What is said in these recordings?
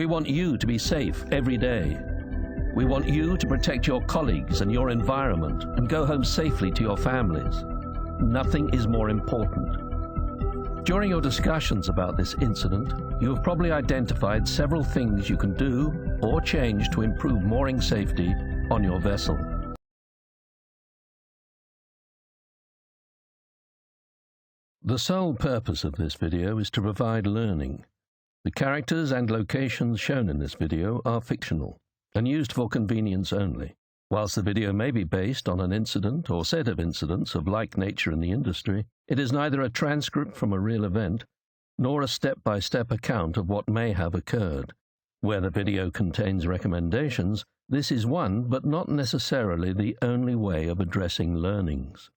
We want you to be safe every day. We want you to protect your colleagues and your environment and go home safely to your families. Nothing is more important. During your discussions about this incident, you have probably identified several things you can do or change to improve mooring safety on your vessel. The sole purpose of this video is to provide learning. The characters and locations shown in this video are fictional and used for convenience only. Whilst the video may be based on an incident or set of incidents of like nature in the industry, it is neither a transcript from a real event nor a step-by-step account of what may have occurred. Where the video contains recommendations, this is one, but not necessarily the only way of addressing learnings.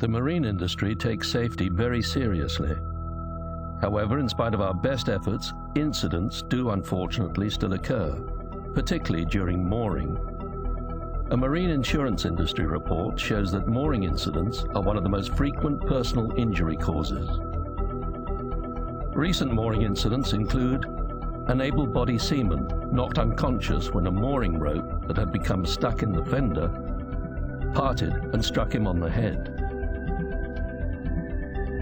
The marine industry takes safety very seriously. However, in spite of our best efforts, incidents do unfortunately still occur, particularly during mooring. A marine insurance industry report shows that mooring incidents are one of the most frequent personal injury causes. Recent mooring incidents include an able-bodied seaman knocked unconscious when a mooring rope that had become stuck in the fender parted and struck him on the head.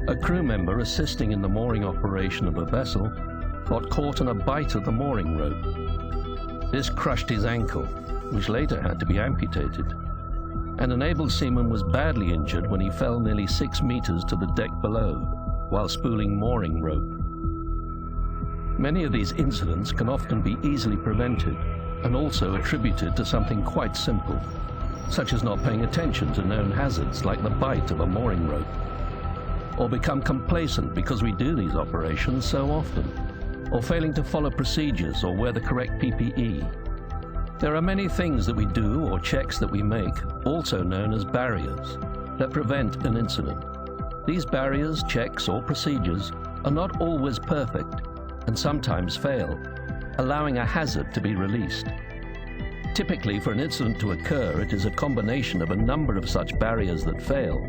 A crew member assisting in the mooring operation of a vessel got caught in a bight of the mooring rope. This crushed his ankle, which later had to be amputated. And an able seaman was badly injured when he fell nearly 6 meters to the deck below while spooling mooring rope. Many of these incidents can often be easily prevented and also attributed to something quite simple, such as not paying attention to known hazards like the bight of a mooring rope, or become complacent because we do these operations so often, or failing to follow procedures or wear the correct PPE. There are many things that we do or checks that we make, also known as barriers, that prevent an incident. These barriers, checks, or procedures are not always perfect and sometimes fail, allowing a hazard to be released. Typically, for an incident to occur, it is a combination of a number of such barriers that fail,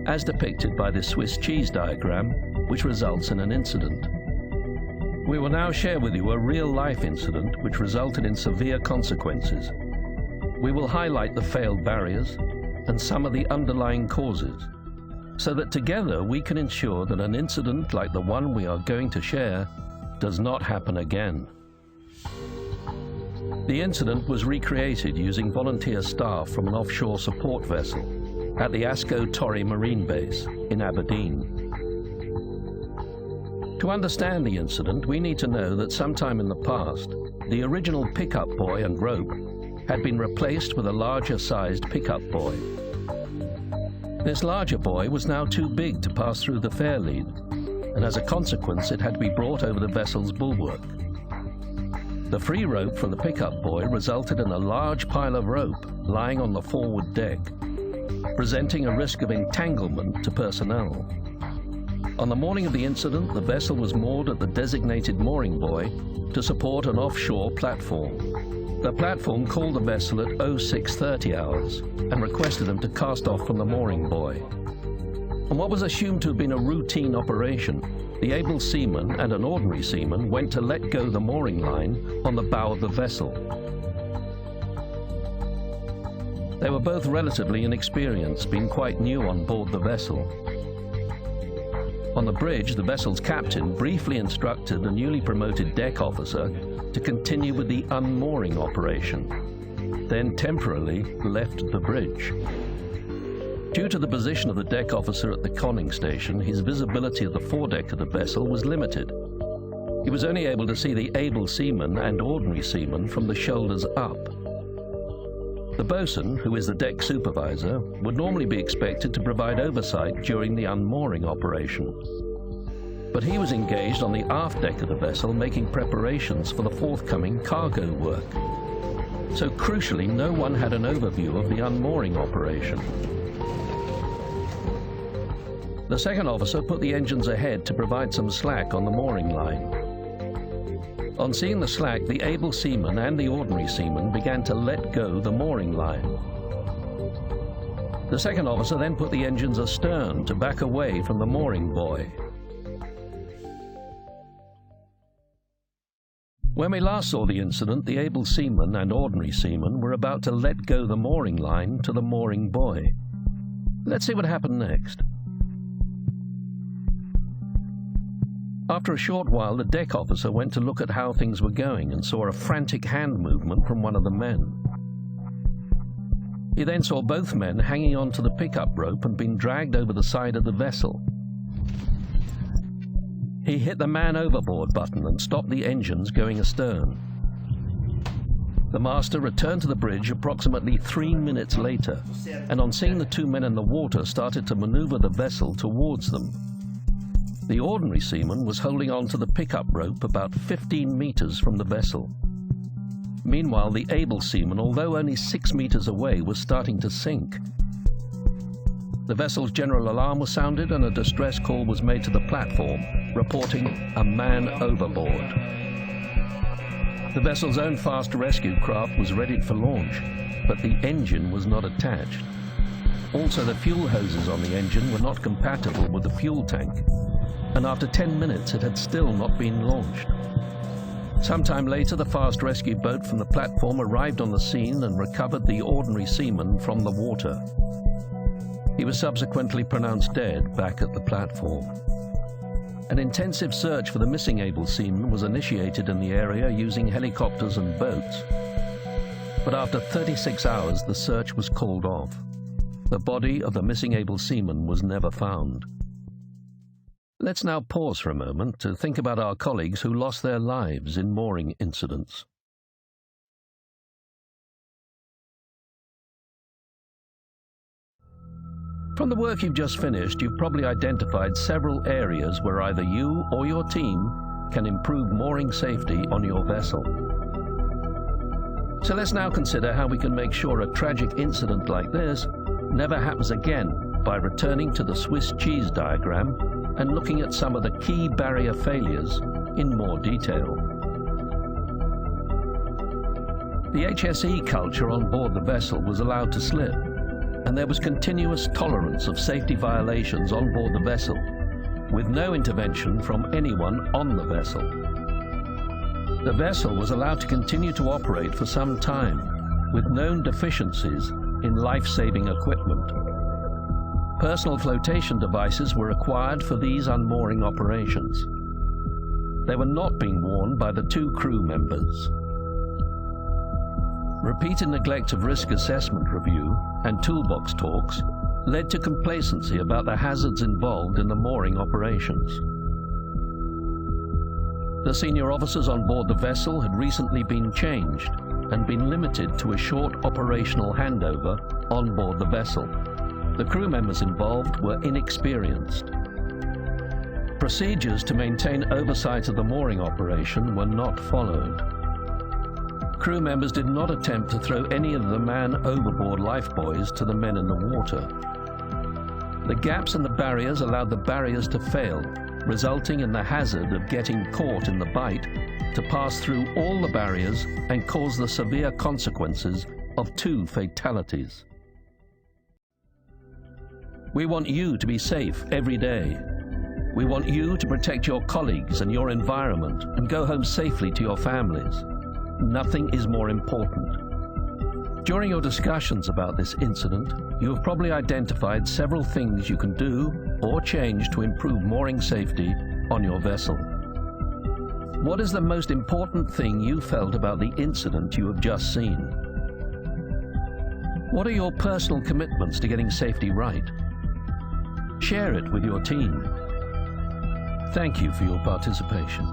as depicted by this Swiss cheese diagram, which results in an incident. We will now share with you a real-life incident which resulted in severe consequences. We will highlight the failed barriers and some of the underlying causes, so that together we can ensure that an incident like the one we are going to share does not happen again. The incident was recreated using volunteer staff from an offshore support vessel at the Asco Torrey Marine Base in Aberdeen. To understand the incident, we need to know that sometime in the past, the original pickup buoy and rope had been replaced with a larger-sized pickup buoy. This larger buoy was now too big to pass through the fairlead, and as a consequence, it had to be brought over the vessel's bulwark. The free rope from the pickup buoy resulted in a large pile of rope lying on the forward deck, presenting a risk of entanglement to personnel. On the morning of the incident, the vessel was moored at the designated mooring buoy to support an offshore platform. The platform called the vessel at 0630 hours and requested them to cast off from the mooring buoy. On what was assumed to have been a routine operation, the able seaman and an ordinary seaman went to let go the mooring line on the bow of the vessel. They were both relatively inexperienced, being quite new on board the vessel. On the bridge, the vessel's captain briefly instructed the newly promoted deck officer to continue with the unmooring operation, then temporarily left the bridge. Due to the position of the deck officer at the conning station, his visibility of the foredeck of the vessel was limited. He was only able to see the able seaman and ordinary seaman from the shoulders up. The boatswain, who is the deck supervisor, would normally be expected to provide oversight during the unmooring operation. But he was engaged on the aft deck of the vessel making preparations for the forthcoming cargo work. So crucially, no one had an overview of the unmooring operation. The second officer put the engines ahead to provide some slack on the mooring line. On seeing the slack, the able seaman and the ordinary seaman began to let go the mooring line. The second officer then put the engines astern to back away from the mooring buoy. When we last saw the incident, the able seaman and ordinary seaman were about to let go the mooring line to the mooring buoy. Let's see what happened next. After a short while, the deck officer went to look at how things were going and saw a frantic hand movement from one of the men. He then saw both men hanging onto the pickup rope and being dragged over the side of the vessel. He hit the man overboard button and stopped the engines going astern. The master returned to the bridge approximately 3 minutes later, and on seeing the two men in the water, started to maneuver the vessel towards them. The ordinary seaman was holding on to the pickup rope about 15 meters from the vessel. Meanwhile, the able seaman, although only 6 meters away, was starting to sink. The vessel's general alarm was sounded and a distress call was made to the platform, reporting a man overboard. The vessel's own fast rescue craft was readied for launch, but the engine was not attached. Also, the fuel hoses on the engine were not compatible with the fuel tank, and after 10 minutes it had still not been launched. Sometime later, the fast rescue boat from the platform arrived on the scene and recovered the ordinary seaman from the water. He was subsequently pronounced dead back at the platform. An intensive search for the missing able seaman was initiated in the area using helicopters and boats. But after 36 hours, the search was called off. The body of the missing able seaman was never found. Let's now pause for a moment to think about our colleagues who lost their lives in mooring incidents. From the work you've just finished, you've probably identified several areas where either you or your team can improve mooring safety on your vessel. So let's now consider how we can make sure a tragic incident like this never happens again by returning to the Swiss cheese diagram and looking at some of the key barrier failures in more detail. The HSE culture on board the vessel was allowed to slip, and there was continuous tolerance of safety violations on board the vessel, with no intervention from anyone on the vessel. The vessel was allowed to continue to operate for some time, with known deficiencies in life-saving equipment. Personal flotation devices were required for these unmooring operations. They were not being worn by the two crew members. Repeated neglect of risk assessment review and toolbox talks led to complacency about the hazards involved in the mooring operations. The senior officers on board the vessel had recently been changed and been limited to a short operational handover on board the vessel. The crew members involved were inexperienced. Procedures to maintain oversight of the mooring operation were not followed. Crew members did not attempt to throw any of the man overboard lifebuoys to the men in the water. The gaps in the barriers allowed the barriers to fail, resulting in the hazard of getting caught in the bight to pass through all the barriers and cause the severe consequences of 2 fatalities. We want you to be safe every day. We want you to protect your colleagues and your environment and go home safely to your families. Nothing is more important. During your discussions about this incident, you have probably identified several things you can do or change to improve mooring safety on your vessel. What is the most important thing you felt about the incident you have just seen? What are your personal commitments to getting safety right? Share it with your team. Thank you for your participation.